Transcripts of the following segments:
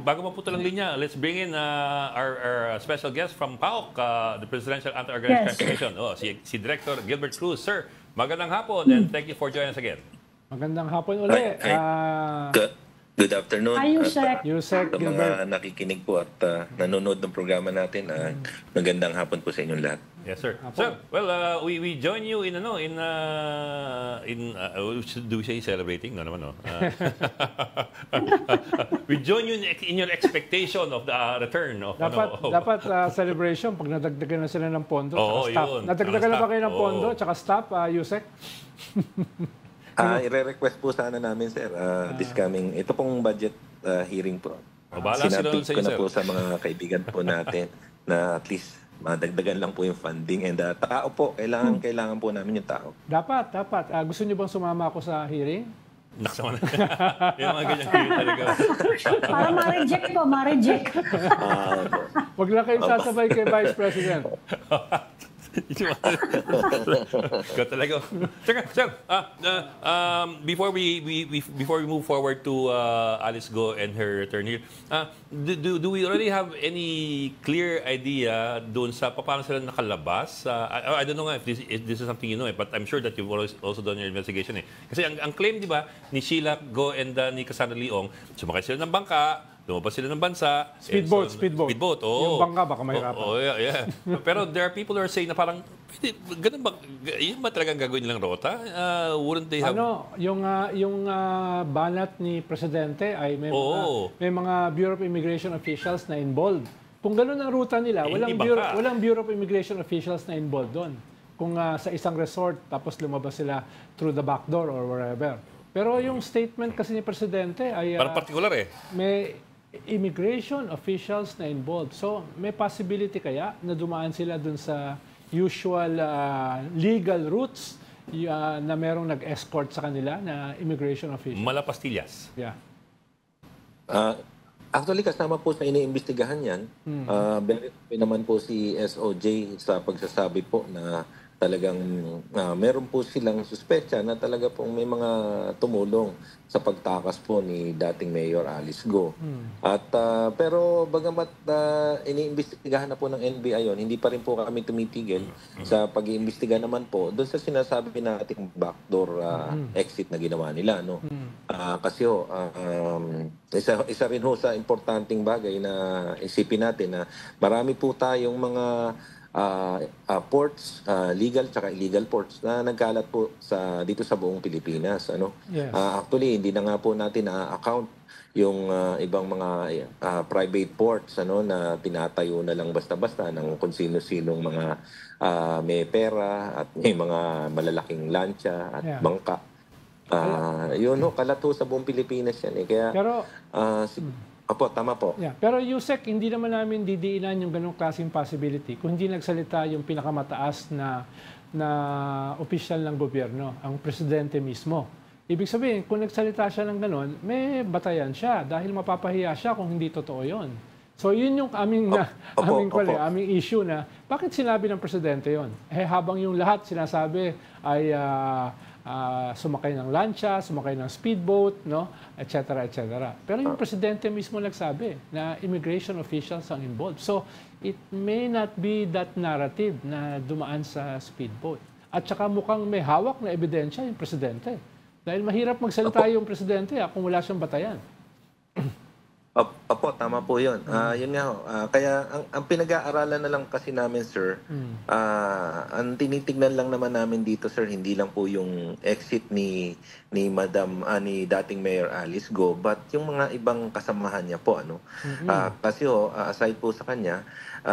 bago maputo lang linya, let's bring in our special guest from PAOK, the Presidential Anti-Organized Crime Commission. Si Director Gilbert Cruz. Sir, magandang hapon and thank you for joining us again. Magandang hapon uli. Good afternoon. Yusek Sa mga nakikinig po at nanonood ng programa natin, magandang hapon po sa inyong lahat. Yes, sir. So, well, we join you in do we say celebrating? No naman, no. We join you in your expectation of the return of dapat celebration pag nadagdagan na sila ng pondo at staff. Yun. Nadagdagan na ba kayo ng pondo at staff, Yusek? I-request po sana namin, sir, this coming, ito pong budget hearing po. Sinabi ko na po sa mga kaibigan po natin na at least madagdagan lang po yung funding and tao po, kailangan po namin yung tao. Dapat. Gusto niyo bang sumama ako sa hearing? Naksama na. Yung mga ganyan hearing talaga. Para ma-reject po, ma-reject. Wag lang kayo sasabay kay Vice President. Talaga. Sir, before we move forward to Alice Go and her return here, do we already have any clear idea doon sa paano sila nakalabas? I don't know if this is something you know, but I'm sure that you've also done your investigation. Kasi ang claim, di ba, ni Sheila Go and ni Cassandra Leong, sumakay sila ng bangka, lumabas sila ng bansa. Speedboat, oo. Yung bangka, baka mahirapan. Yeah. Pero there are people who are saying na parang, ganun ba, yun ba talagang gagawin nilang rota? Wouldn't they have... Yung banat ni Presidente ay may mga Bureau of Immigration officials na involved. Kung ganun ang ruta nila, walang Bureau of Immigration officials na involved doon. Kung sa isang resort, tapos lumabas sila through the back door or wherever. Pero yung statement kasi ni Presidente ay... Parang particular may immigration officials na involved. So, may possibility kaya na dumaan sila dun sa usual legal routes na merong nag-escort sa kanila na immigration officials. Malapastillas. Yeah. Actually, kasama po sa iniimbestigahan yan. Very naman po si SOJ sa pagsasabi po na talagang meron po silang suspecha na talaga pong may mga tumulong sa pagtakas po ni dating Mayor Alice Go. At pero bagamat iniimbestigahan na po ng NBI yon, hindi pa rin po kami tumitigil sa pag-iimbestiga naman po doon sa sinasabi nating backdoor exit na ginawa nila, no. Kasi isa rin ho sa importanteng bagay na isipin natin na marami po tayong mga ports, legal at illegal ports na nagkalat po dito sa buong Pilipinas. Yes. Actually, hindi na nga po natin na-account yung ibang mga private ports na tinatayo na lang basta-basta ng kung sino-sinong mga may pera at may mga malalaking lancha at bangka. Yun kalat ho sa buong Pilipinas yan. Kaya, Opo, tama po. Yeah. Pero Yusek, hindi naman namin didiinan yung ganong klaseng possibility kung hindi nagsalita yung pinakamataas na opisyal ng gobyerno, ang presidente mismo. Ibig sabihin, kung nagsalita siya ng ganon, may batayan siya dahil mapapahiya siya kung hindi totoo yon. So yun yung aming issue na bakit sinabi ng presidente yon? Habang yung lahat sinasabi ay sumakay ng lancha, sumakay ng speedboat, etc. Pero yung presidente mismo nagsabi na immigration officials ang involved. So, it may not be that narrative na dumaan sa speedboat. At saka mukhang may hawak na ebidensya yung presidente. Dahil mahirap magsalita yung presidente kung wala siyang batayan. Opo, tama po yun. Yun nga ho. Kaya ang pinag-aaralan na lang kasi namin, sir, ang tinitignan lang naman namin dito, sir, hindi lang po yung exit ni ni dating Mayor Alice Go, but yung mga ibang kasamahan niya po. Kasi aside po sa kanya,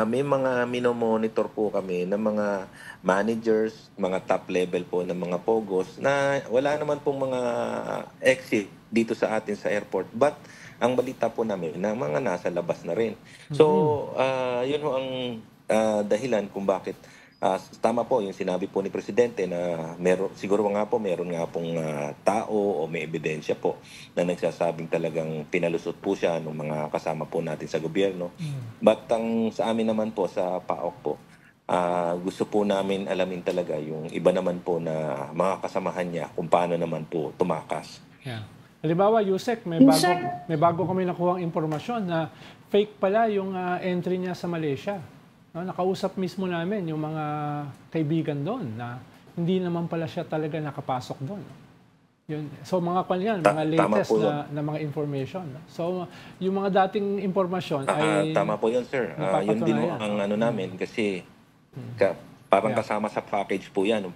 may mga minomonitor po kami ng mga managers, mga top level po ng mga pogos na wala naman pong mga exit dito sa atin sa airport. But ang balita po namin na mga nasa labas na rin. So, yun ho ang dahilan kung bakit tama po yung sinabi po ni Presidente na siguro nga po meron nga pong tao o may ebidensya po na nagsasabing talagang pinalusot po siya ng mga kasama po natin sa gobyerno. But sa amin naman po sa PAOK po, gusto po namin alamin talaga yung iba naman po na mga kasamahan niya kung paano naman po tumakas. Yeah. Halimbawa, Yusek, may bago kami nakuhang impormasyon na fake pala yung entry niya sa Malaysia. No, nakausap mismo namin yung mga kaibigan doon na hindi naman pala siya talaga nakapasok doon. Yun. So mga kanyan, mga latest na mga information. So yung mga dating impormasyon ay tama po yun, sir. Yun din ang ano namin kasi parang kasama sa package po yan yung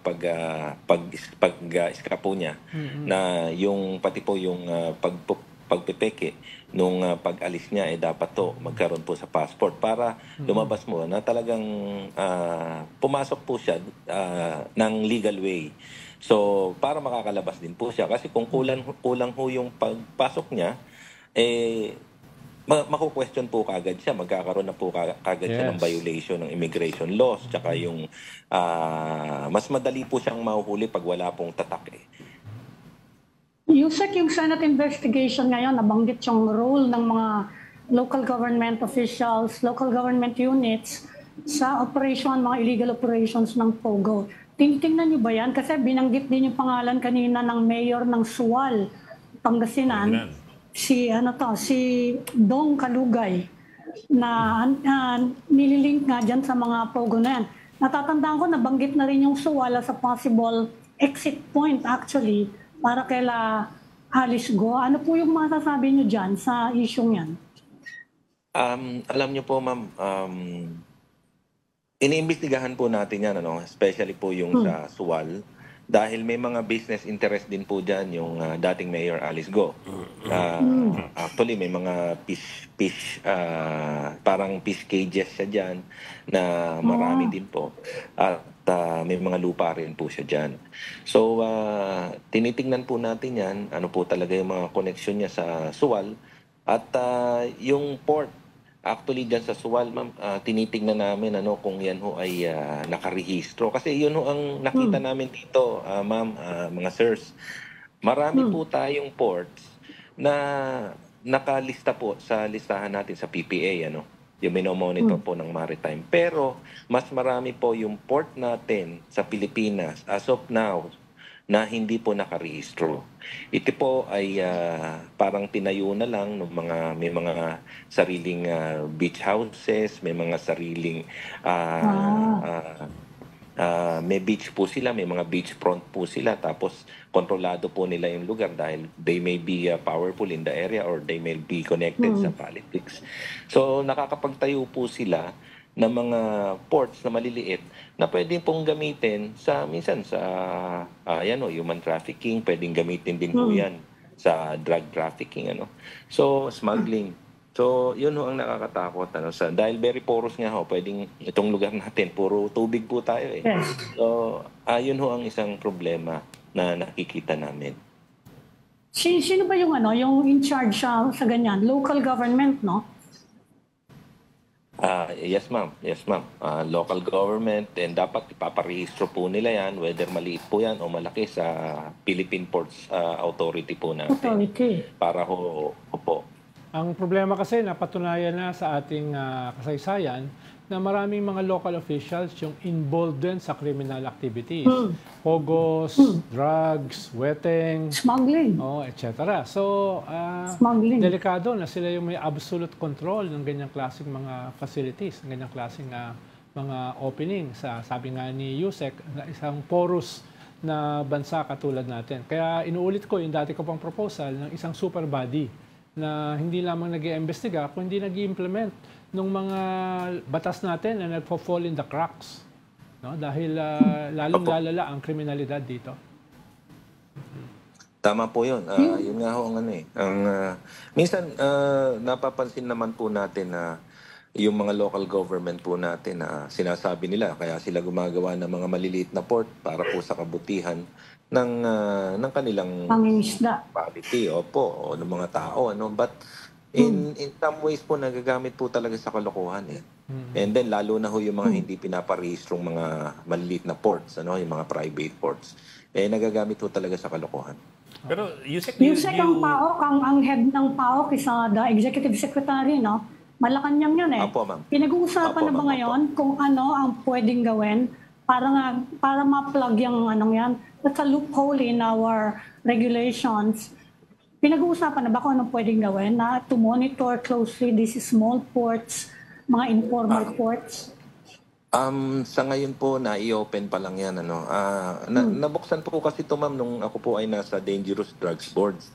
pag-scrap po niya na yung pati po yung pagpipeke nung pag-alis niya dapat to magkaroon po sa passport para lumabas mo na talagang pumasok po siya ng legal way. So para makakalabas din po siya kasi kung kulang ho yung pagpasok niya maku-question po kagad siya, magkakaroon na po kagad siya ng violation ng immigration laws, tsaka yung mas madali po siyang mahuhuli pag wala pong tatak Yusek, yung Senate investigation ngayon, nabanggit yung role ng mga local government officials, local government units sa operation, mga illegal operations ng POGO. Tinitingnan niyo ba yan? Kasi binanggit din yung pangalan kanina ng mayor ng Sual, Pangasinan. Si Dong Kalugay na nililink nga dyan sa mga POGO na yan. Natatandaan ko, nabanggit na rin yung Suwala sa possible exit point actually para kaila Alice Go. Ano po yung masasabi nyo dyan sa issue yan? Alam nyo po, ma'am, iniimbestigahan po natin yan, especially po yung sa Suwal. Dahil may mga business interest din po dyan yung dating Mayor Alice Go. Actually, may mga parang fish cages siya dyan na marami din po. At may mga lupa rin po siya dyan. So, tinitingnan po natin yan, ano po talaga yung mga connection niya sa Suwal. At yung port, actually dyan sa Suwal, ma'am, tinitingnan namin kung yan ho ay nakarehistro. Kasi yun ho ang nakita namin dito, ma'am, mga sirs. Marami po tayong ports na nakalista po sa listahan natin sa PPA, yung minomonitor po ng maritime. Pero mas marami po yung port natin sa Pilipinas as of now na hindi po nakarehistro. Ito po ay parang tinayo na lang ng may mga sariling beach houses, may mga sariling may beach po sila, may mga beach front po sila, tapos kontrolado po nila yung lugar dahil they may be powerful in the area or they may be connected sa politics. So nakakapagtayo po sila ng mga ports na maliliit na pwedeng pong gamitin minsan sa human trafficking, pwedeng gamitin din po yan sa drug trafficking, So, smuggling. So, yun ho ang nakakatakot, dahil very porous nga ho, pwedeng itong lugar natin, puro tubig po tayo eh. So, yun ho ang isang problema na nakikita namin. Sino ba yung in charge sa ganyan? Local government, no? Yes, ma'am. Yes, ma'am. Local government, and dapat ipaparehistro po nila yan, whether maliit po yan o malaki sa Philippine Ports Authority po natin. Authority. Para po. Ang problema kasi, napatunayan na sa ating kasaysayan na maraming mga local officials yung involved din sa criminal activities. Pogos, drugs, weteng, smuggling, etc. So, delikado na sila yung may absolute control ng ganyang klaseng mga facilities, ng ganyang klaseng mga opening. Sabi nga ni Yusek, na isang porous na bansa katulad natin. Kaya inuulit ko yung dati ko pang proposal ng isang super body na hindi lamang nag-iimbestiga, kundi nag-i-implement ng mga batas natin na nagpo-fall in the cracks. Dahil lalong lalala ang kriminalidad dito. Tama po yun. Yun nga ho ang minsan, napapansin naman po natin na yung mga local government po natin na sinasabi nila, kaya sila gumagawa ng mga maliliit na port para po sa kabutihan ng kanilang quality o ng mga tao. But in some ways po, nagagamit po talaga sa kalokohan eh. And then, lalo na ho yung mga hindi pinaparehistrong mga maliliit na ports, yung mga private ports, nagagamit po talaga sa kalokohan. Pero, Yusek, ang PAOK, ang head ng PAOK is the executive secretary, no? Malacanang yun eh. Opo, ma'am. Pinag-uusapan na ba ngayon kung ano ang pwedeng gawin para ma-plug yung yan? That's a loophole in our regulations. pinag-uusapan na ba kung anong pwedeng gawin na to monitor closely these small ports, mga informal ports? Sa ngayon po, na-i-open pa lang yan. Nabuksan po kasi ito, ma'am, nung ako po ay nasa Dangerous Drugs Boards.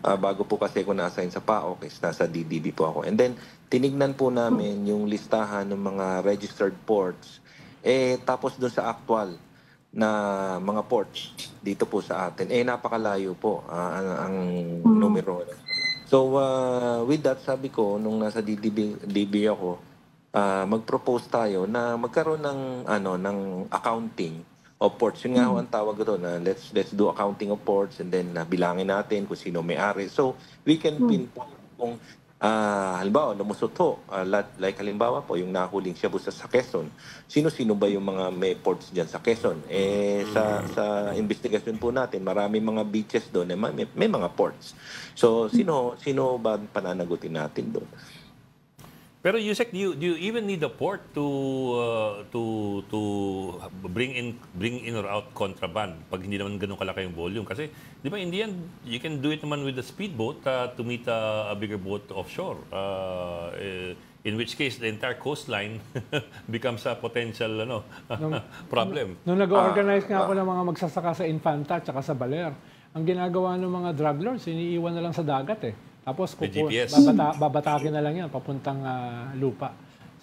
Bago po kasi ako na-assign sa PAOK, nasa DDB po ako. And then, tinignan po namin yung listahan ng mga registered ports. Tapos doon sa actual na mga ports dito po sa atin, napakalayo po ang numero. So, with that, sabi ko, nung nasa DB ako, mag-propose tayo na magkaroon ng accounting of ports. Yun nga ho ang tawag doon na let's do accounting of ports and then bilangin natin kung sino may-ari. So we can pinpoint kung halimbawa lumusot ho, like halimbawa po yung nahuling Shabu sa Quezon. Sino-sino ba yung mga may ports diyan sa Quezon? Sa investigasyon po natin, marami mga beaches doon, may mga ports. So sino ba pananagutin natin doon? Pero Yusek, do you even need a port to bring in or out contraband pag hindi naman ganun kalaki yung volume? Kasi di ba in the end you can do it naman with a speedboat to meet a bigger boat offshore. In which case the entire coastline becomes a potential problem. Nung nag-organize nga ako ng mga magsasaka sa Infanta at sa Baler, ang ginagawa ng mga drug lords, iniiwan na lang sa dagat eh. Tapos babatakin na lang yan, papuntang lupa.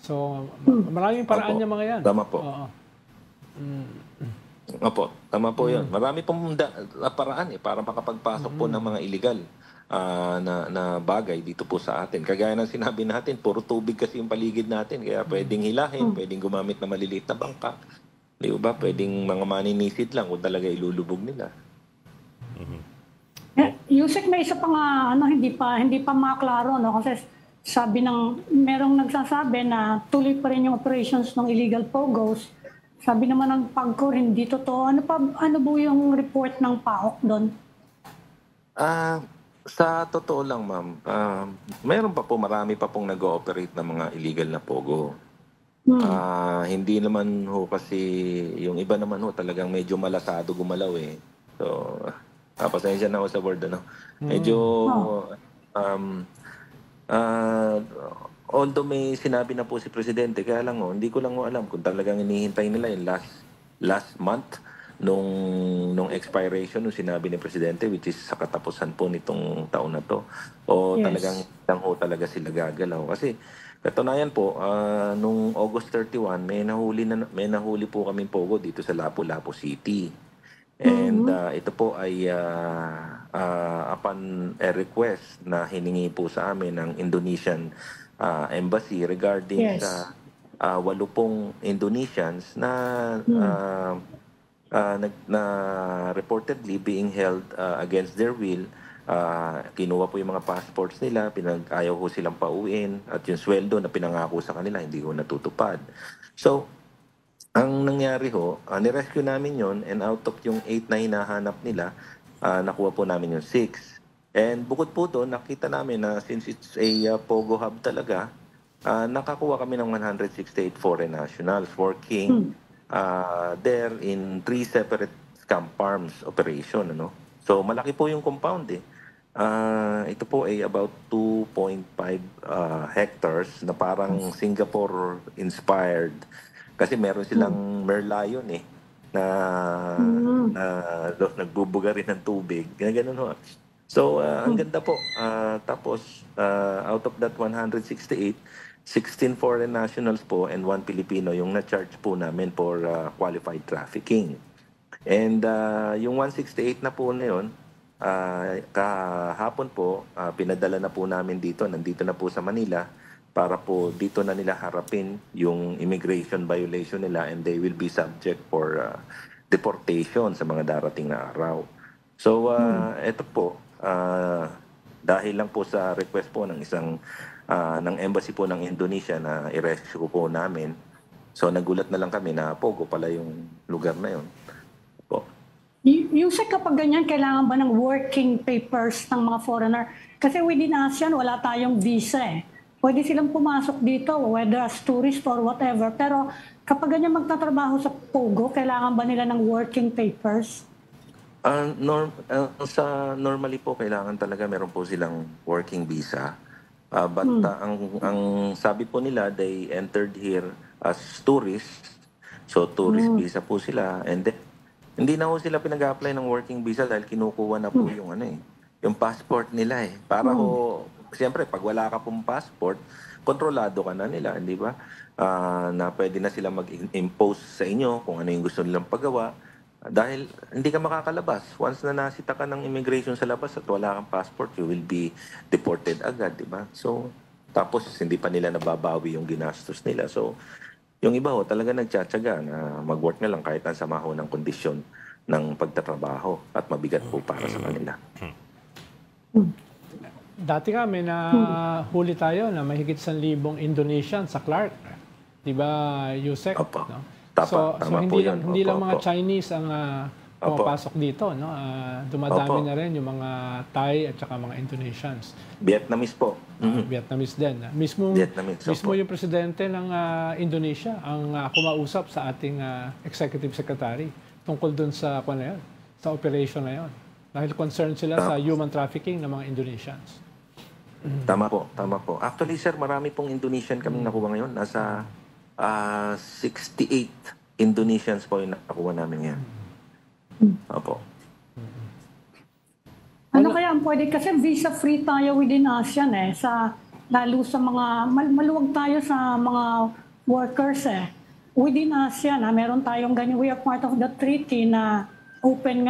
So, maraming paraan niya mga yan. Tama po. Opo, tama po yan. Marami pong paraan para makapagpasok po ng mga illegal na bagay dito po sa atin. Kagaya ng sinabi natin, puro tubig kasi yung paligid natin. Kaya pwedeng hilahin, pwedeng gumamit na maliliit na bangka. Di ba? Pwedeng mga maninisid lang kung talaga ilulubog nila. Yusek, may isa pa nga hindi pa maklaro, no? Kasi merong nagsasabi na tuloy pa rin yung operations ng illegal POGOs. Sabi naman ng PAGCOR, hindi totoo. Ano po yung report ng PAOK doon? Sa totoo lang, ma'am, marami pa pong nag-ooperate ng mga illegal na POGO. Hindi naman ho kasi, yung iba naman ho talagang medyo malasado gumalaw eh. So, pasensya na ako sa word, medyo, although may sinabi na po si Presidente, kaya lang hindi ko lang alam kung talagang inihintay nila yung last month nung expiration nung sinabi ni Presidente, which is sa katapusan po nitong taon na to, o talagang lang ho talaga sila gagalaw. Kasi katunayan po, nung August 31, may nahuli po kami POGO dito sa Lapu-Lapu City. And ito po ay upon a request na hiningi po sa amin ng Indonesian Embassy regarding sa 80 Indonesians na reportedly being held against their will. Kinuha po yung mga passports nila, ayaw ko silang pauwiin at yung sweldo na pinangako sa kanila hindi ko natutupad. So, ang nangyari ho, nirescue namin yon, and out of yung 8 na hinahanap nila, nakuha po namin yung 6. And bukod po doon, nakita namin na since it's a POGO hub talaga, nakakuha kami ng 168 foreign nationals working there in 3 separate scam farms operation. So malaki po yung compound eh. Ito po ay about 2.5 hectares na parang Singapore-inspired. Kasi meron silang Merlion eh, na nagbubuga rin ng tubig. Ganun ho. So, ang ganda po. Tapos, out of that 168, 16 foreign nationals po and 1 Filipino yung na-charge po namin for qualified trafficking. And yung 168 na po na yun, kahapon po, pinadala na po namin dito. Nandito na po sa Manila para po dito na nila harapin yung immigration violation nila and they will be subject for deportation sa mga darating na araw. So, ito po, dahil lang po sa request po ng ng embassy po ng Indonesia na i-rescue po namin. So, nagulat na lang kami na POGO pala yung lugar na yun. Po. Yusek, kapag ganyan, kailangan ba ng working papers ng mga foreigner? Kasi within ASEAN, wala tayong visa eh. Pwede silang pumasok dito, whether as tourist or whatever. Pero kapag ganyan magtatrabaho sa POGO, kailangan ba nila ng working papers? Sa normally po kailangan talaga meron po silang working visa. Ang sabi po nila, they entered here as tourists. So tourist visa po sila, and then hindi na po sila pinag-apply ng working visa dahil kinukuha na po yung yung passport nila eh. Para ho, siyempre pag wala ka pong passport, kontrolado ka na nila, hindi ba? Na pwede na sila mag-impose sa inyo kung ano yung gusto nilang paggawa. Dahil hindi ka makakalabas. Once na nasita ka ng immigration sa labas at wala kang passport, you will be deported agad, di ba? So, tapos hindi pa nila nababawi yung ginastos nila. So, yung iba ho, talaga nagtsatsaga na mag-work na lang kahit ang sama ho ng kondisyon ng pagtatrabaho at mabigat po para sa kanila. Dati nga may nahuli tayo na mahigit 1,000 Indonesian sa Clark. Di ba, Yusek? Opo. No? Tama po yun. Hindi lang mga Opo. Chinese ang pumapasok dito. No? Dumadami Opo. na rin yung mga Thai at saka mga Indonesians. Vietnamese po. Vietnamese din. Mismo Vietnamese, opo. yung presidente ng Indonesia ang kumausap sa ating executive secretary tungkol dun sa na yun, sa operation na yun. Dahil concerned sila sa human trafficking ng mga Indonesians. Tama po. Actually, sir, marami pong Indonesian kaming nakuha ngayon. Nasa 68 Indonesians po yung nakuha namin ngayon. Opo. Ano kaya ang pwede? Kasi visa-free tayo within ASEAN eh. Lalo sa mga, maluwag tayo sa mga workers eh. Within ASEAN, meron tayong ganyan. We are part of the treaty na open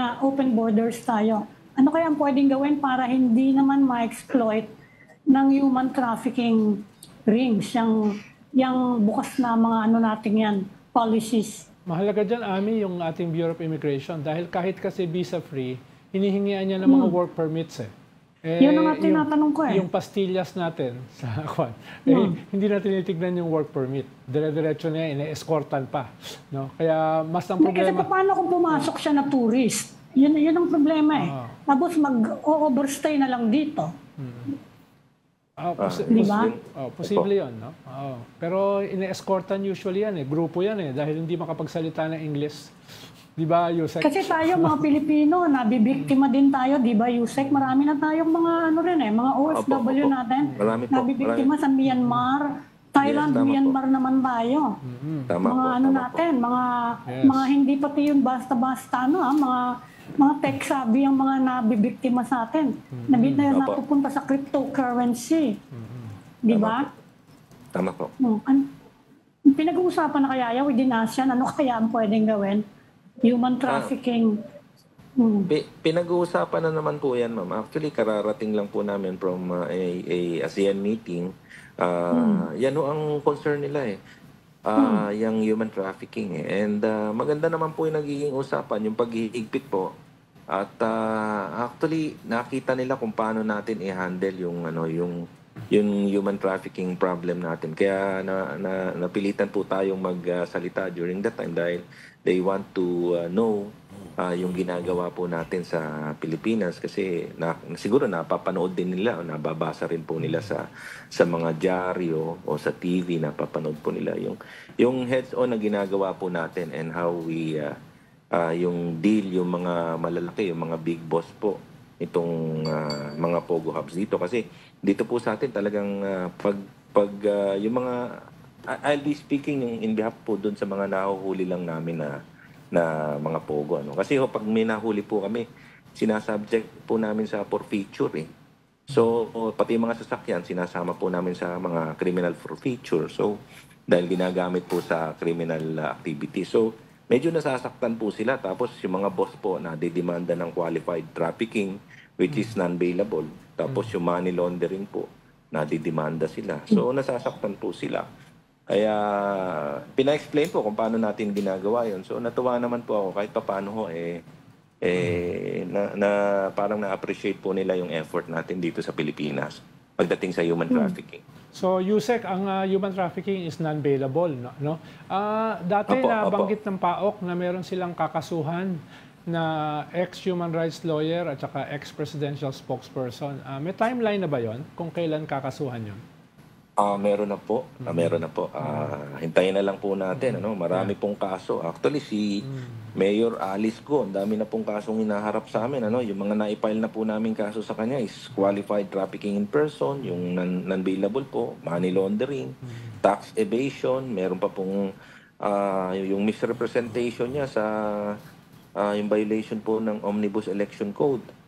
borders tayo. Ano kaya ang pwedeng gawin para hindi naman ma-exploit ng human trafficking rings, yung bukas na mga natin yan, policies? Mahalaga dyan, Ami, yung ating Bureau of Immigration dahil kahit kasi visa-free, hinihingian niya ng mga work permits eh. Yun ang nga tinatanong ko eh. Yung pastillas natin sa kwan, hindi na tinitignan yung work permit. Dire-diretso niya, ine-escortan pa. No? Kaya mas ang Kasi problema... paano kung pumasok siya na tourist? Yun ang problema eh. Tapos mag-overstay na lang dito. Diba? Posible yun, no? Pero ine-escortan usually yan eh. Grupo yan eh. Dahil hindi makapagsalita ng English. Di ba, Yusek? Kasi tayo mga Pilipino, nabibiktima din tayo. Di ba, Yusek? Marami na tayong mga mga OFW natin. Marami po. Nabibiktima sa Myanmar. Thailand, Yes, Myanmar naman tayo. Tama Mga po, natin, mga hindi pati yun basta-basta, mga tech-savvy ang mga nabibiktima sa atin. Napupunta sa cryptocurrency. Di ba? Tama po. Pinag-uusapan na kaya within ASEAN, ano kaya ang pwedeng gawin? Human trafficking. Pinag-uusapan na naman po yan, ma'am. Actually, kararating lang po namin from a ASEAN meeting. Yan ho ang concern nila eh. Yung human trafficking eh. And maganda naman po yung nagiging usapan, yung paghihigpit po. At actually, nakita nila kung paano natin i-handle yung human trafficking problem natin. Kaya napilitan po tayong magsalita during that time dahil they want to know yung ginagawa po natin sa Pilipinas kasi siguro napapanood din nila o nababasa rin po nila sa mga dyaryo o sa TV, napapanood po nila yung heads-on na ginagawa po natin and how we yung deal, yung mga malalaki, yung mga big boss po itong mga Pogo Hubs dito kasi dito po sa atin talagang pag yung mga I'll be speaking in behalf po doon sa mga nahuhuli lang namin na mga Pogo. Kasi pag may nahuli po kami, sinasubject po namin sa forfeiture eh. So, pati mga sasakyan, sinasama po namin sa mga criminal forfeiture. So, dahil ginagamit po sa criminal activity. So, medyo nasasaktan po sila. Tapos, yung mga boss po na didemanda ng qualified trafficking, which is non-bailable. Tapos, yung money laundering po, na didemanda sila. So, nasasaktan po sila. Kaya pina-explain po kung paano natin ginagawa yon. So natuwa naman po ako kahit paano ho parang na-appreciate po nila yung effort natin dito sa Pilipinas pagdating sa human trafficking. So Yusek, ang human trafficking is non-bailable, no? Dati nabanggit ng PAOK na meron silang kakasuhan na ex-human rights lawyer at saka ex-presidential spokesperson. May timeline na ba yon kung kailan kakasuhan yon? Meron na po. Meron na po. Hintayin na lang po natin. Ano? Marami pong kaso. Actually, si Mayor Alice Go, ang dami na pong kasong hinaharap sa amin. Ano? Yung mga na-file na po namin kaso sa kanya is qualified trafficking in person, yung non-bailable po, money laundering, tax evasion, meron pa pong yung misrepresentation niya sa yung violation po ng Omnibus Election Code.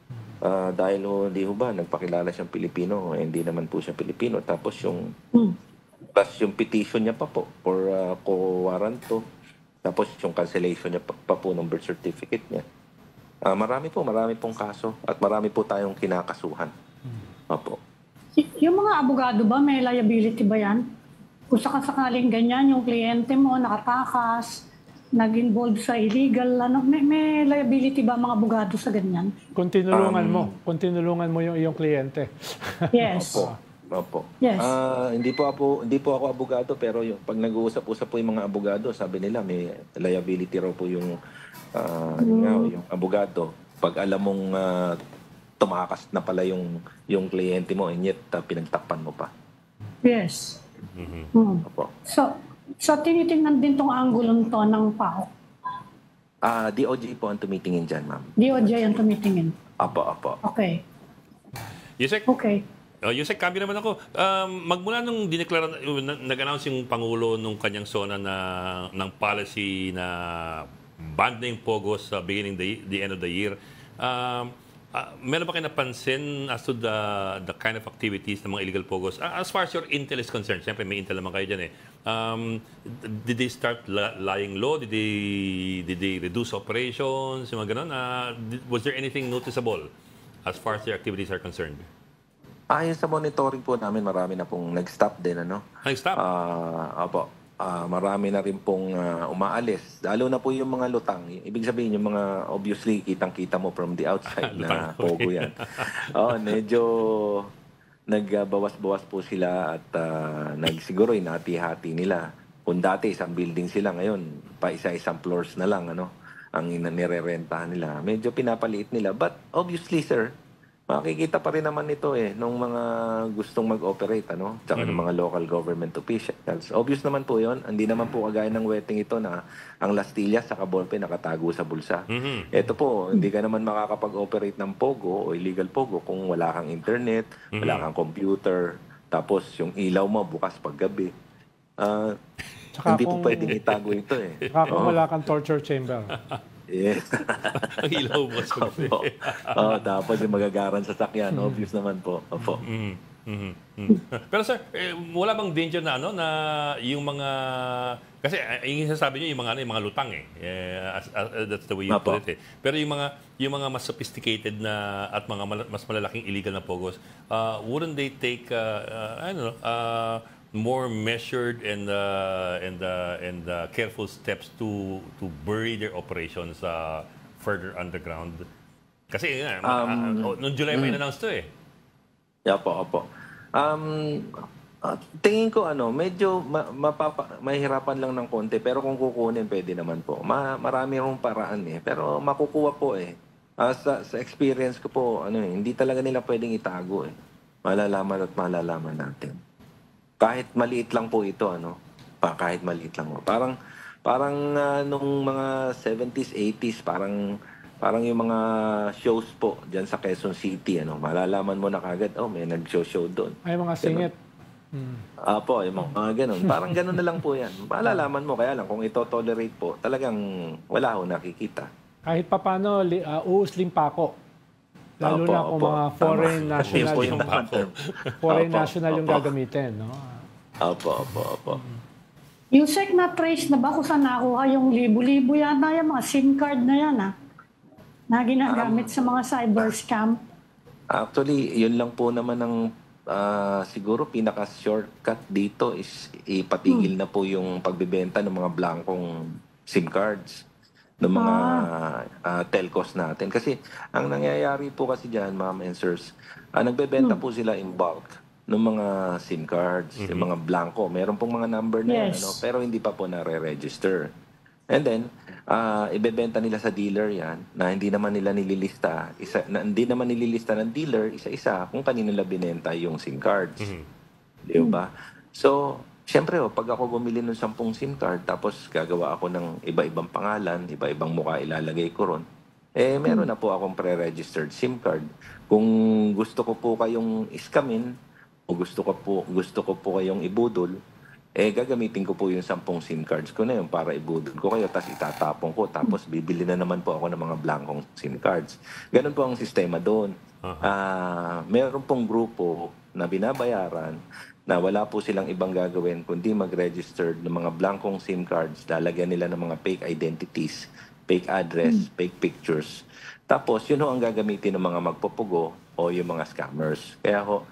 Dahil hindi ho ba, nagpakilala siyang Pilipino, hindi naman po siya Pilipino. Tapos yung petition niya pa po for co-warranto. Tapos yung cancellation niya pa po ng birth certificate niya. Marami pong kaso at marami po tayong kinakasuhan. Opo. Yung mga abogado ba, may liability ba yan? Kung sakasakaling ganyan, yung kliyente mo nakatakas, nag-involve sa illegal, may liability ba mga abogado sa ganyan? Kung tinulungan mo yung iyong kliyente. Yes. Opo. Yes. Hindi po ako abogado, pero pag nag-uusap-usap po yung mga abogado, sabi nila may liability raw po yung yung abogado. Pag alam mong tumakas na pala yung kliyente mo, and yet pinagtakpan mo pa. Yes. Opo. So tinitingnan din tong anggulong to ng PAO. DOJ po ang tumitingin dyan, ma'am. DOJ ang tumitingin. Opo. Okay. Yusek? Okay. Yusek, cambio naman ako. Magmula nung nag-announce yung Pangulo nung kanyang zona ng policy na ban na yung Pogo sa beginning the end of the year, meron ba kayo napansin as to the kind of activities ng mga illegal Pogos? As far as your intel is concerned, siyempre may intel naman kayo dyan eh. Did they start lying low? Did they reduce operations? Yung mga ganun? Was there anything noticeable as far as their activities are concerned? Ayon sa monitoring po namin, marami na pong nag-stop din, ano? Nag-stop? Opo. Marami na rin pong umaalis. Lalo na po yung mga lutang. Ibig sabihin, yung mga obviously kitang-kita mo from the outside na Pogo yan. Medyo nagbawas-bawas po sila at siguro inati-hati nila. Kung dati isang building sila, ngayon pa isa-isang floors na lang ang nirerentahan nila. Medyo pinapaliit nila. But obviously, sir, makikita pa rin naman ito nung mga gustong mag-operate, tsaka ng mga local government officials. Obvious naman po yon. Hindi naman po kagaya ng wedding ito na ang lastillas sa ballpen nakatago sa bulsa. Ito po, hindi ka naman makakapag-operate ng Pogo o illegal Pogo kung wala kang internet, wala kang computer, tapos yung ilaw mo bukas paggabi. Hindi po pwedeng itago ito Saka kung wala kang torture chamber. Yes. Ang ilaw mo sa tapos yung magagaran sa sakyan, obvious naman po. Opo. Pero sir, wala bang danger na na yung mga kasi yung sasabi niyo yung mga lutang that's the way you put it Pero yung mga mas sophisticated na at mga mas malalaking illegal na Pogos, wouldn't they take more measured and careful steps to bury their operations further underground? Kasi noong July pa in-announce to Opo. Tingin ko medyo mahirapan lang ng konti, pero kung kukunin pwede naman po. Marami rong paraan pero makukuha po sa experience ko po hindi talaga nila pwedeng itago Malalaman at malalaman natin. Kahit maliit lang po ito, kahit maliit lang. Parang nung mga 70s, 80s, parang yung mga shows po diyan sa Quezon City, malalaman mo na kagad, may nag-show doon. Ay, mga singit. Apo, yung mga ganun. Parang ganun na lang po yan. Malalaman mo, kaya lang, kung ito tolerate po, talagang wala ho nakikita. Kahit papano, uuslim pa ako. Lalo na kung mga foreign national yung gagamitin. Opo. Yusek, na-trace na ba kung saan nakuha yung libo-libo yata yung mga SIM card na yan na ginagamit sa mga cyber scam? Actually, yun lang po naman ang siguro pinaka-shortcut dito is ipatigil na po yung pagbebenta ng mga blankong SIM cards ng mga telcos natin. Kasi ang nangyayari po kasi dyan, ma'am and sirs, nagbebenta po sila in bulk ng mga SIM cards, yung mga blanco. Meron pong mga number na yan, pero hindi pa po nare-register. And then, ibebenta nila sa dealer yan na hindi naman nila nililista. Hindi naman nililista ng dealer isa-isa kung kanino nila binenta yung SIM cards. Di ba? So, siyempre, pag ako bumili ng 10 SIM card, tapos gagawa ako ng iba-ibang pangalan, iba-ibang mukha ilalagay ko ron, meron na po akong pre-registered SIM card. Kung gusto ko po kayong iskamin, o gusto ko po kayong ibudol, gagamitin ko po yung 10 SIM cards ko na yun para ibudol ko kayo, tapos itatapon ko, tapos bibili na naman po ako ng mga blankong SIM cards. Ganun po ang sistema doon. Meron pong grupo na binabayaran na wala po silang ibang gagawin kundi mag-register ng mga blankong SIM cards, lalagyan nila ng mga fake identities, fake address, fake pictures. Tapos, yun ho ang gagamitin ng mga magpupugo o yung mga scammers. Kaya ho,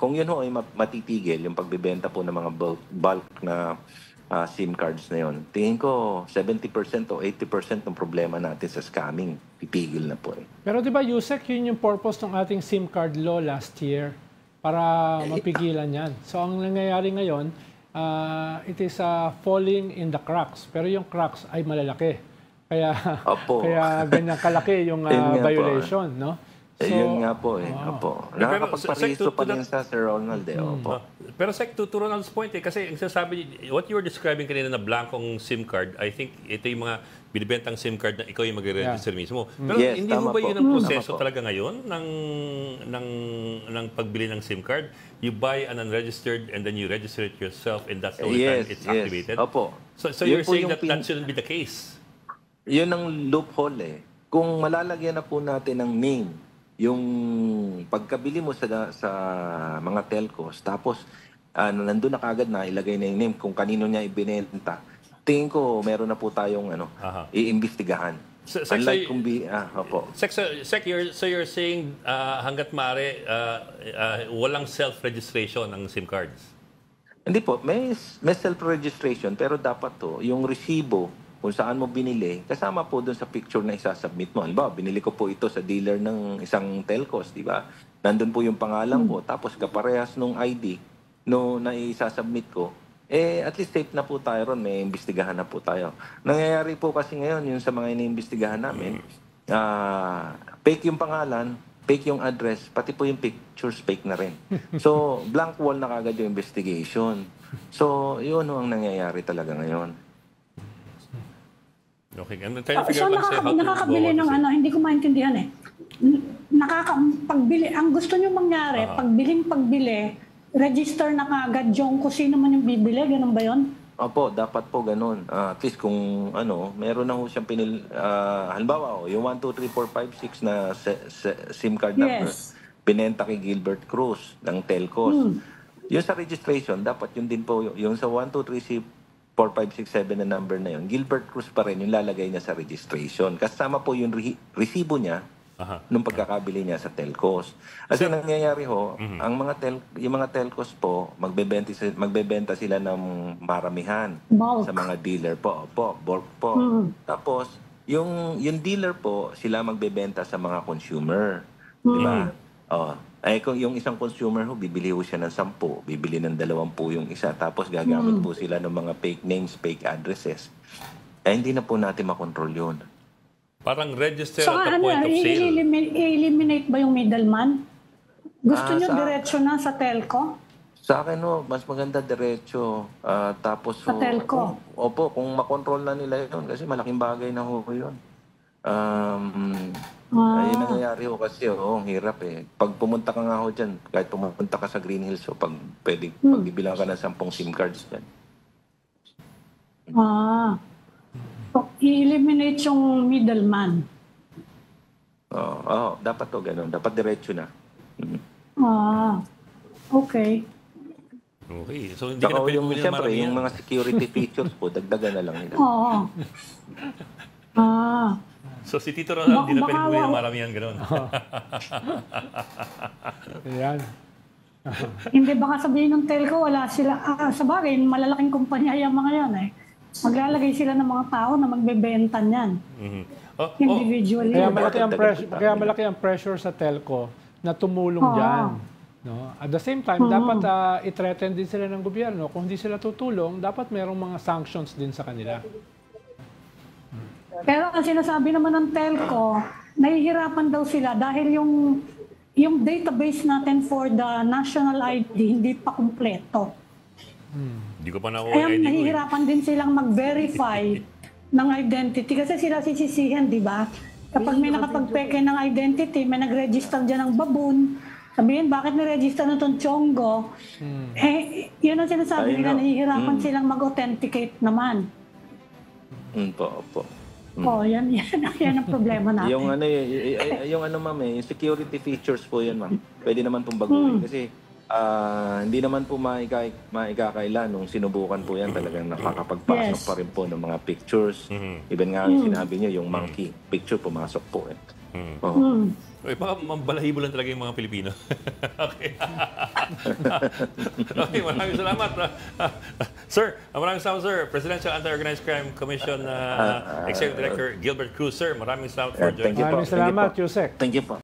kung yun ho ay matitigil, yung pagbibenta po ng mga bulk na SIM cards na yun, tingin ko 70% o 80% ng problema natin sa scamming, pipigil na po. Pero di ba, Yusek, yun yung purpose ng ating SIM card law last year para mapigilan yan. So, ang nangyayari ngayon, it is falling in the cracks. Pero yung cracks ay malalaki. Kaya, kaya ganyan kalaki yung violation, no? So, yun nga po Opo. Nakakapagparehisto pa din sa Sir Ronald Opo. Pero Sec, to Ronald's point kasi ang sinasabi, what you were describing kanina na blankong SIM card, I think ito yung mga binibentang SIM card na ikaw yung magre-register mismo. Pero yes, hindi mo ba yun ang proseso talaga ngayon ng pagbili ng SIM card? You buy an unregistered and then you register it yourself and that's the only time it's activated? Opo. So you're saying that shouldn't be the case? Yun ang loophole Kung malalagyan na po natin ng name, yung pagkabili mo sa mga telcos, tapos nandun na kagad na ilagay na yung name kung kanino niya ibinenta, tingin ko meron na po tayong iimbestigahan. Unlike kung opo. Sec, you're saying hanggat maaari walang self-registration ng SIM cards? Hindi po, may self-registration pero dapat yung resibo kung saan mo binili, kasama po doon sa picture na isasubmit mo. Halimbawa, binili ko po ito sa dealer ng isang telcos, di ba? Nandun po yung pangalan ko, tapos kaparehas nung ID na isasubmit ko, at least safe na po tayo ron, may imbestigahan na po tayo. Nangyayari po kasi ngayon, yung sa mga iniimbestigahan namin, fake yung pangalan, fake yung address, pati po yung pictures fake na rin. So, blank wall na kagad yung investigation. So, yun ang nangyayari talaga ngayon. Okay, I'm trying to figure out how to nakakabili ng hindi ko maintindihan pagbili, ang gusto nyo mangyari, pagbili, register na kagad yung kung sino man yung bibili, ganun ba yun? Opo, dapat po ganun. At least kung meron na ho siyang halimbawa, yung 1, 2, 3, 4, 5, 6 na SIM card number, binenta kay Gilbert Cruz ng Telcos. Yung sa registration, dapat yun din po, yung sa 1, 2, 3, 4, 5, 6, 7 na number na yun, Gilbert Cruz pa rin yung lalagay niya sa registration. Kasama po yung resibo niya nung pagkakabili niya sa telcos. Kasi nangyayari ang yung mga telcos po, magbebenta sila ng maramihan sa mga dealer po. Bulk po. Tapos, yung dealer po, sila magbebenta sa mga consumer. Di ba? Kung yung isang consumer bibili siya ng 10, bibili ng 20 yung isa, tapos gagamit po sila ng mga fake names, fake addresses. Hindi na po natin makontrol yun. Parang register at the point of sale. I-eliminate ba yung middleman? Gusto nyo diretso na sa telco? Sa akin, mas maganda diretso. Tapos, sa telco? Kung makontrol na nila yun, kasi malaking bagay na yun. Ayun nangyayari kasi, ang hirap Pag pumunta ka nga dyan, kahit pumunta ka sa Green Hills, pag-ibilang ka ng 10 SIM cards dyan. I-eliminate yung middleman. Dapat ganun. Dapat diretso na. Okay. Okay. So, hindi ka na pwede bumili ng maramihan. Yung mga security features po, dagdagan na lang nila. So, si Tito Ronald, hindi na pwede bumili ng maramihan, gano'n. Ayan. Hindi baka sabihin ng telco, wala sila. Sa bagay, malalaking kumpanya yung mga yan Maglalagay sila ng mga tao na magbebenta niyan. Individually. Kaya malaki ang pressure sa telco na tumulong dyan. No? At the same time, dapat i-threaten din sila ng gobyerno. Kung hindi sila tutulong, dapat merong mga sanctions din sa kanila. Pero ang sinasabi naman ng telco, nahihirapan daw sila dahil yung database natin for the national ID hindi pa kumpleto. Hindi ko pa nakuha Kaya yung ID ko. nahihirapan din silang mag-verify ng identity kasi sila sisisihan, di ba? Kapag may nakapagpeke ng identity, may nag-register dyan ng baboon, sabihin, bakit ni-register na itong Chongo? Yun ang sinasabi nila, nahihirapan silang mag-authenticate naman. Opo. Yan ang problema natin. Yung ma'am, yung security features po yan, ma'am. Pwede naman pong baguhin kasi hindi naman po maikakaila nung sinubukan po yan, talagang nakakapagpasok pa rin po ng mga pictures. Even nga yung sinabi niyo, yung monkey picture pumasok po. Uy, baka mambalahibo lang talaga yung mga Pilipino. Okay. Okay, maraming salamat. Sir, maraming salamat, sir. Presidential Anti-Organized Crime Commission Executive Director Gilbert Cruz, sir. Maraming salamat for joining. Thank you po. Maraming salamat, Yusek. Thank you po.